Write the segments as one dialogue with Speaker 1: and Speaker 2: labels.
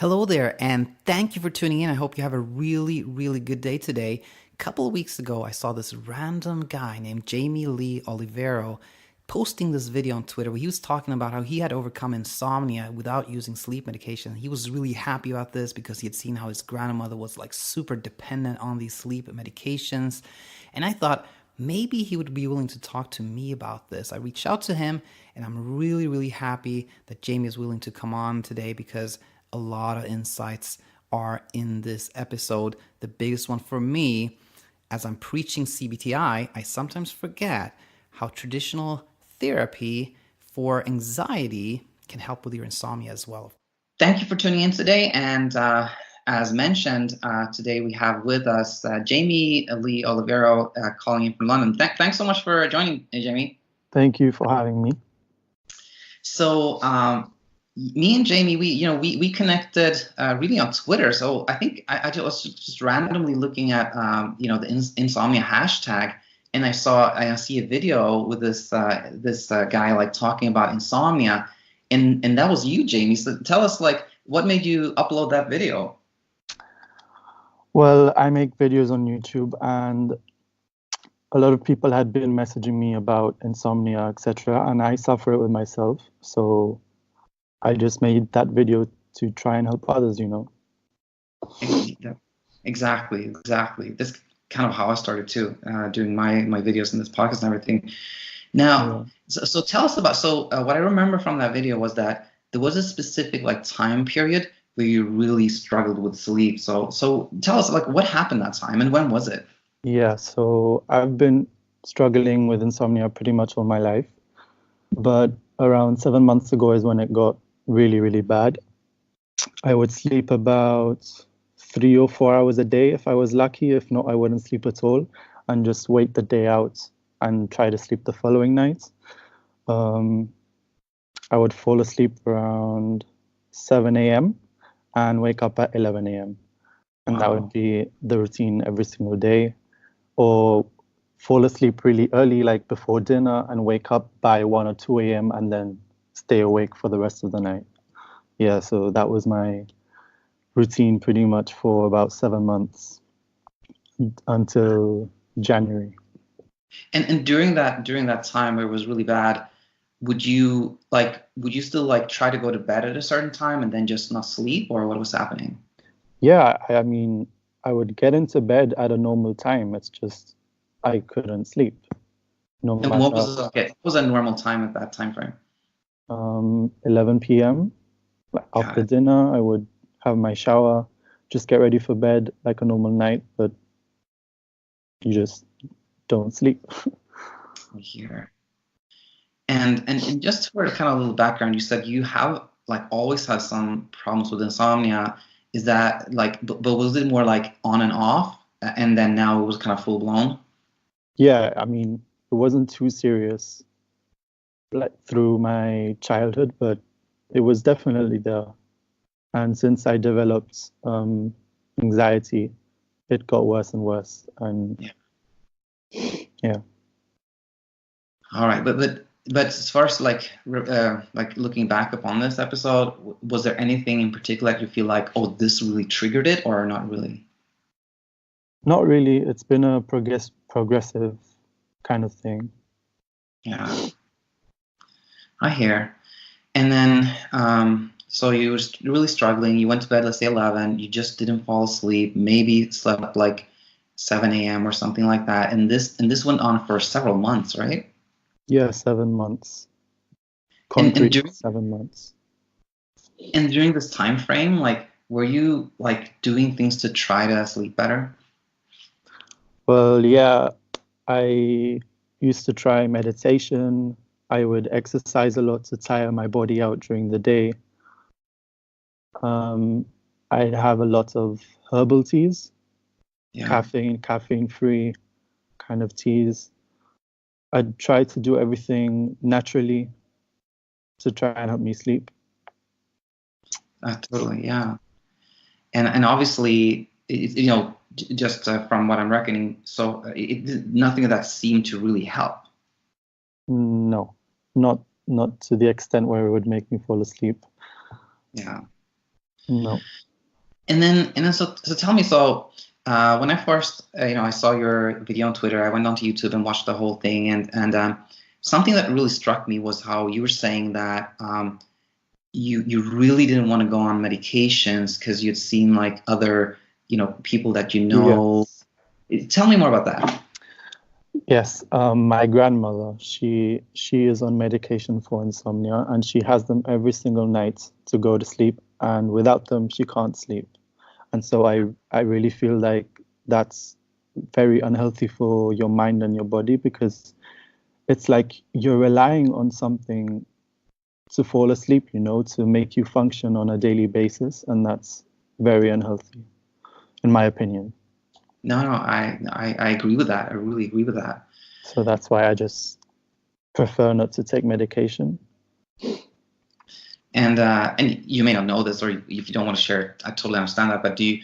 Speaker 1: Hello there, and thank you for tuning in. I hope you have a really, really good day today. A couple of weeks ago, I saw this random guy named Jamie Lee Olivero posting this video on Twitter where he was talking about how he had overcome insomnia without using sleep medication. He was really happy about this because he had seen how his grandmother was like super dependent on these sleep medications. And I thought maybe he would be willing to talk to me about this. I reached out to him, and I'm really, really happy that Jamie is willing to come on today because a lot of insights are in this episode. The biggest one for me, as I'm preaching CBTI, I sometimes forget how traditional therapy for anxiety can help with your insomnia as well. Thank you for tuning in today. And as mentioned, today we have with us Jamie Lee Olivero calling in from London. Thanks so much for joining, Jamie.
Speaker 2: Thank you for having me.
Speaker 1: So, me and Jamie, we connected really on Twitter. So I think I was just randomly looking at the insomnia hashtag, and I see a video with this guy like talking about insomnia, and that was you, Jamie. So tell us, like, what made you upload that video?
Speaker 2: Well, I make videos on YouTube, and a lot of people had been messaging me about insomnia, etc., and I suffer it with myself. So I just made that video to try and help others,
Speaker 1: Exactly. This kind of how I started too, doing my videos in this podcast and everything. Now, so tell us about, what I remember from that video was that there was a specific like time period where you really struggled with sleep. So tell us, like, what happened that time and when was it?
Speaker 2: Yeah, so I've been struggling with insomnia pretty much all my life, but around 7 months ago is when it got really, really bad. I would sleep about 3 or 4 hours a day if I was lucky. If not, I wouldn't sleep at all and just wait the day out and try to sleep the following night. I would fall asleep around 7 a.m. and wake up at 11 a.m. And that would be the routine every single day. Or fall asleep really early, like before dinner, and wake up by 1 or 2 a.m. and then stay awake for the rest of the night. Yeah, so that was my routine pretty much for about 7 months until January.
Speaker 1: And during that time where it was really bad, would you still like try to go to bed at a certain time and then just not sleep, or what was happening?
Speaker 2: Yeah, I mean, I would get into bed at a normal time. It's just I couldn't sleep. No
Speaker 1: And
Speaker 2: matter.
Speaker 1: what was a normal time at that time frame?
Speaker 2: 11 p.m. After dinner, I would have my shower, just get ready for bed like a normal night, but you just don't sleep.
Speaker 1: Here. And just for kind of a little background, you said you have like always had some problems with insomnia. Is that like, but was it more like on and off, and then now it was kind of full blown?
Speaker 2: Yeah, I mean, it wasn't too serious like through my childhood, but it was definitely there. And since I developed anxiety, it got worse and worse. And yeah.
Speaker 1: All right, but as far as like looking back upon this episode, was there anything in particular that you feel like, oh, this really triggered it, or not really?
Speaker 2: Not really. It's been a progressive kind of thing.
Speaker 1: Yeah, I hear. And then, so you were really struggling. You went to bed, let's say 11. You just didn't fall asleep. Maybe slept like 7 a.m. or something like that. And this went on for several months, right?
Speaker 2: Yeah, 7 months.
Speaker 1: And
Speaker 2: Concrete 7 months.
Speaker 1: And during this time frame, like, were you like doing things to try to sleep better?
Speaker 2: Well, yeah, I used to try meditation. I would exercise a lot to tire my body out during the day. I'd have a lot of herbal teas, caffeine-free kind of teas. I'd try to do everything naturally to try and help me sleep.
Speaker 1: Totally, yeah. And obviously, just from what I'm reckoning, so nothing of that seemed to really help.
Speaker 2: No, not to the extent where it would make me fall asleep.
Speaker 1: Yeah.
Speaker 2: No.
Speaker 1: So tell me, when I first, I saw your video on Twitter, I went onto YouTube and watched the whole thing, and something that really struck me was how you were saying that you really didn't want to go on medications because you'd seen like other, people that you know.
Speaker 2: Yes.
Speaker 1: Tell me more about that.
Speaker 2: Yes. My grandmother, she is on medication for insomnia, and she has them every single night to go to sleep. And without them, she can't sleep. And so I really feel like that's very unhealthy for your mind and your body, because it's like you're relying on something to fall asleep, to make you function on a daily basis. And that's very unhealthy, in my opinion.
Speaker 1: No, I agree with that. I really agree with that.
Speaker 2: So that's why I just prefer not to take medication.
Speaker 1: And you may not know this, or if you don't want to share it, I totally understand that. But do you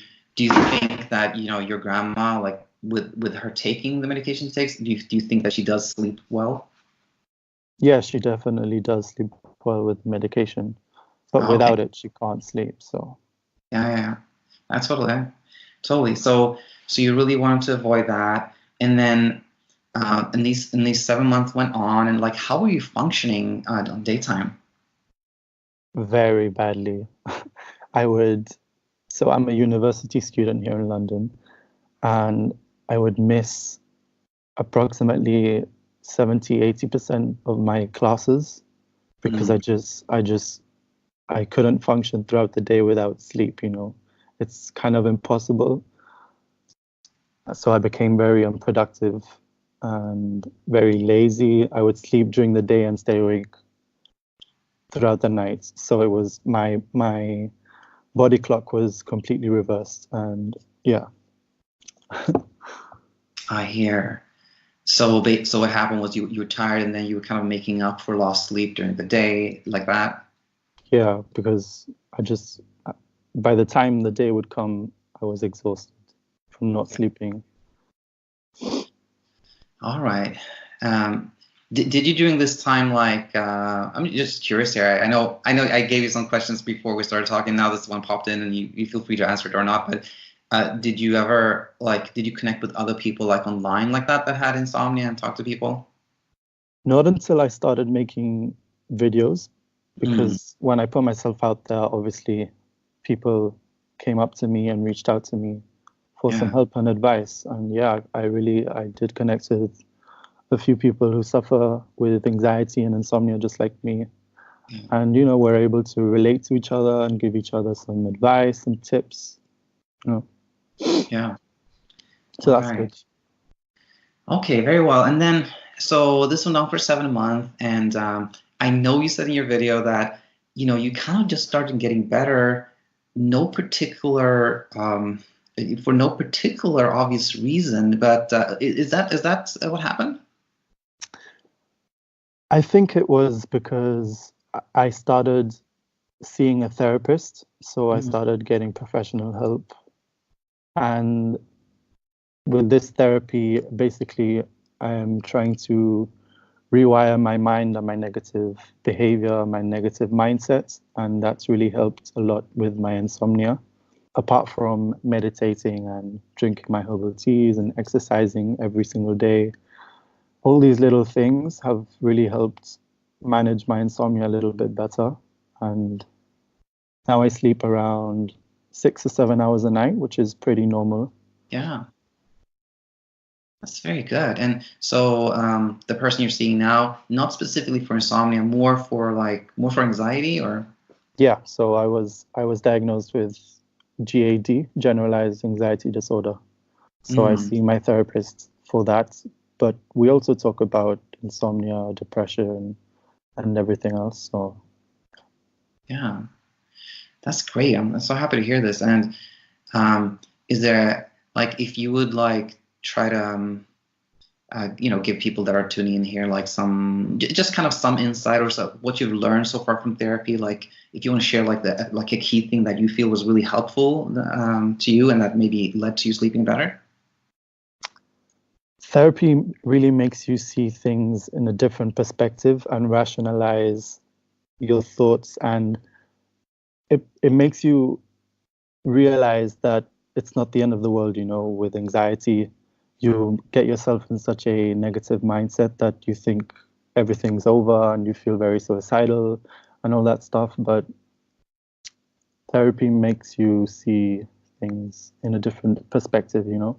Speaker 1: think that your grandma, like with her taking the medication she takes, do you think that she does sleep well?
Speaker 2: Yeah, she definitely does sleep well with medication, but
Speaker 1: Oh, okay.
Speaker 2: without it, she can't sleep. So
Speaker 1: Yeah. That's totally. So you really wanted to avoid that, and then and these 7 months went on, and like, how were you functioning on daytime?
Speaker 2: very badly. I would, so I'm a university student here in London, and I would miss approximately 70-80% of my classes because I couldn't function throughout the day without sleep. It's kind of impossible. So I became very unproductive and very lazy. I would sleep during the day and stay awake throughout the night. So it was my body clock was completely reversed. And yeah.
Speaker 1: I hear. So what happened was you were tired, and then you were kind of making up for lost sleep during the day, like that.
Speaker 2: Yeah, because by the time the day would come, I was exhausted from not sleeping.
Speaker 1: All right. Did you during this time, like, I'm just curious here. I know I gave you some questions before we started talking. Now this one popped in, and you feel free to answer it or not. But did you ever, like, did you connect with other people like online like that had insomnia and talk to people?
Speaker 2: Not until I started making videos,
Speaker 1: Mm,
Speaker 2: because when I put myself out there, obviously people came up to me and reached out to me for some
Speaker 1: yeah.
Speaker 2: help and advice. And yeah, I did connect with a few people who suffer with anxiety and insomnia just like me.
Speaker 1: Yeah.
Speaker 2: And we're able to relate to each other and give each other some advice and tips. You know.
Speaker 1: Yeah.
Speaker 2: So
Speaker 1: All
Speaker 2: that's
Speaker 1: right.
Speaker 2: good.
Speaker 1: Okay, very well. And then, so this went on for 7 months, and I know you said in your video that you kind of just started getting better, no particular for no particular obvious reason. But is that what happened?
Speaker 2: I think it was because I started seeing a therapist. So I
Speaker 1: Mm,
Speaker 2: started getting professional help. And with this therapy, basically, I'm trying to rewire my mind and my negative behavior, my negative mindset. And that's really helped a lot with my insomnia. Apart from meditating and drinking my herbal teas and exercising every single day, all these little things have really helped manage my insomnia a little bit better. And now I sleep around 6 or 7 hours a night, which is pretty normal.
Speaker 1: yeah, that's very good. And so the person you're seeing now, not specifically for insomnia, more for anxiety, or
Speaker 2: Yeah, so I was diagnosed with GAD, generalized anxiety disorder. So I
Speaker 1: mm,
Speaker 2: see my therapist for that. But we also talk about insomnia, depression, and everything else. So
Speaker 1: yeah, that's great. I'm so happy to hear this. And is there, like, if you would like try to give people that are tuning in here like just kind of some insight or so what you've learned so far from therapy, like if you want to share like a key thing that you feel was really helpful to you and that maybe led to you sleeping better.
Speaker 2: therapy really makes you see things in a different perspective and rationalize your thoughts, and it makes you realize that it's not the end of the world, you know. With anxiety, you get yourself in such a negative mindset that you think everything's over and you feel very suicidal and all that stuff. But therapy makes you see things in a different perspective, you know.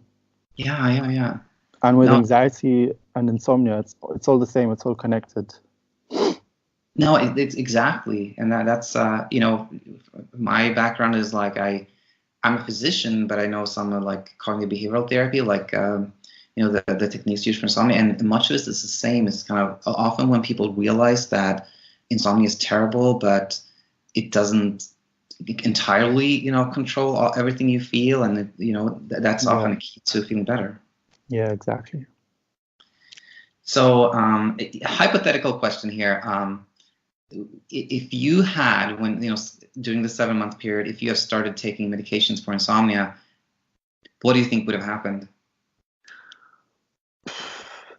Speaker 1: Yeah.
Speaker 2: And with
Speaker 1: No,
Speaker 2: anxiety and insomnia, it's all the same. It's all connected.
Speaker 1: no, it's exactly, and that's you know, my background is like I'm a physician, but I know some of like cognitive behavioral therapy, like you know, the techniques used for insomnia, and much of this is the same. It's kind of often when people realize that insomnia is terrible, but it doesn't entirely, you know, control everything you feel, and it, you know, that's often
Speaker 2: Yeah,
Speaker 1: a key to feeling better.
Speaker 2: yeah, exactly.
Speaker 1: So, hypothetical question here. If you had, when, you know, during the 7-month period, if you have started taking medications for insomnia, what do you think would have happened?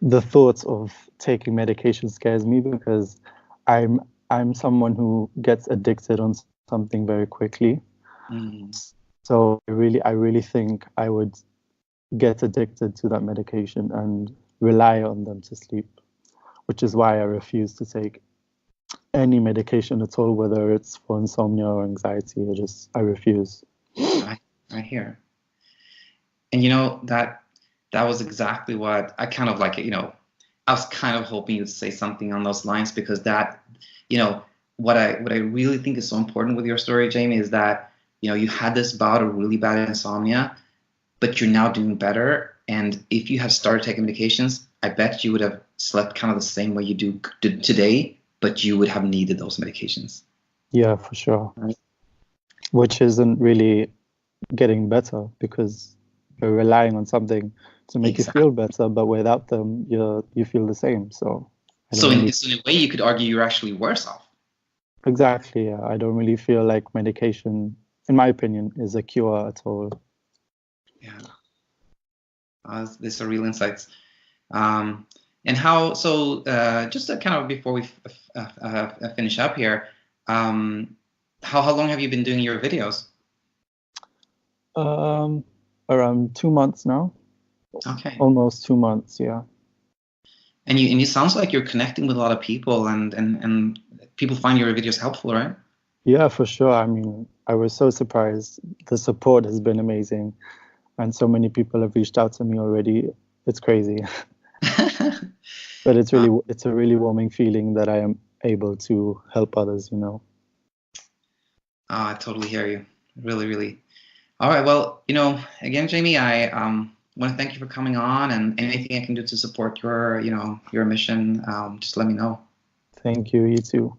Speaker 2: The thoughts of taking medication scares me because I'm I'm someone who gets addicted on something very quickly.
Speaker 1: Mm,
Speaker 2: So I really think I would get addicted to that medication and rely on them to sleep, which is why I refuse to take any medication at all, whether it's for insomnia or anxiety. I refuse.
Speaker 1: I hear. And you know, that was exactly what I kind of like, you know, I was kind of hoping you'd say something on those lines, because that, you know, what I really think is so important with your story, Jamie, is that, you know, you had this bout of really bad insomnia, but you're now doing better. And if you had started taking medications, I bet you would have slept kind of the same way you do today, but you would have needed those medications.
Speaker 2: Yeah, for sure.
Speaker 1: Right.
Speaker 2: Which isn't really getting better because you're relying on something to make you
Speaker 1: Exactly.
Speaker 2: feel better, but without them, you feel the same. So I
Speaker 1: So
Speaker 2: don't really
Speaker 1: in a way, you could argue you're actually worse off.
Speaker 2: exactly. Yeah, I don't really feel like medication, in my opinion, is a cure at all.
Speaker 1: Yeah. These are real insights. Um, and how, so just to kind of before we finish up here, um, how long have you been doing your videos?
Speaker 2: Um, Around 2 months now,
Speaker 1: Okay.
Speaker 2: almost 2 months. Yeah.
Speaker 1: And it sounds like you're connecting with a lot of people, and people find your videos helpful, right?
Speaker 2: Yeah, for sure. I mean, I was so surprised. The support has been amazing, and so many people have reached out to me already. It's crazy, but it's a really warming feeling that I am able to help others, you know.
Speaker 1: I totally hear you. Really, really. All right. Well, you know, again, Jamie, I want to thank you for coming on, and anything I can do to support your, you know, your mission, just let me know.
Speaker 2: Thank you, you too.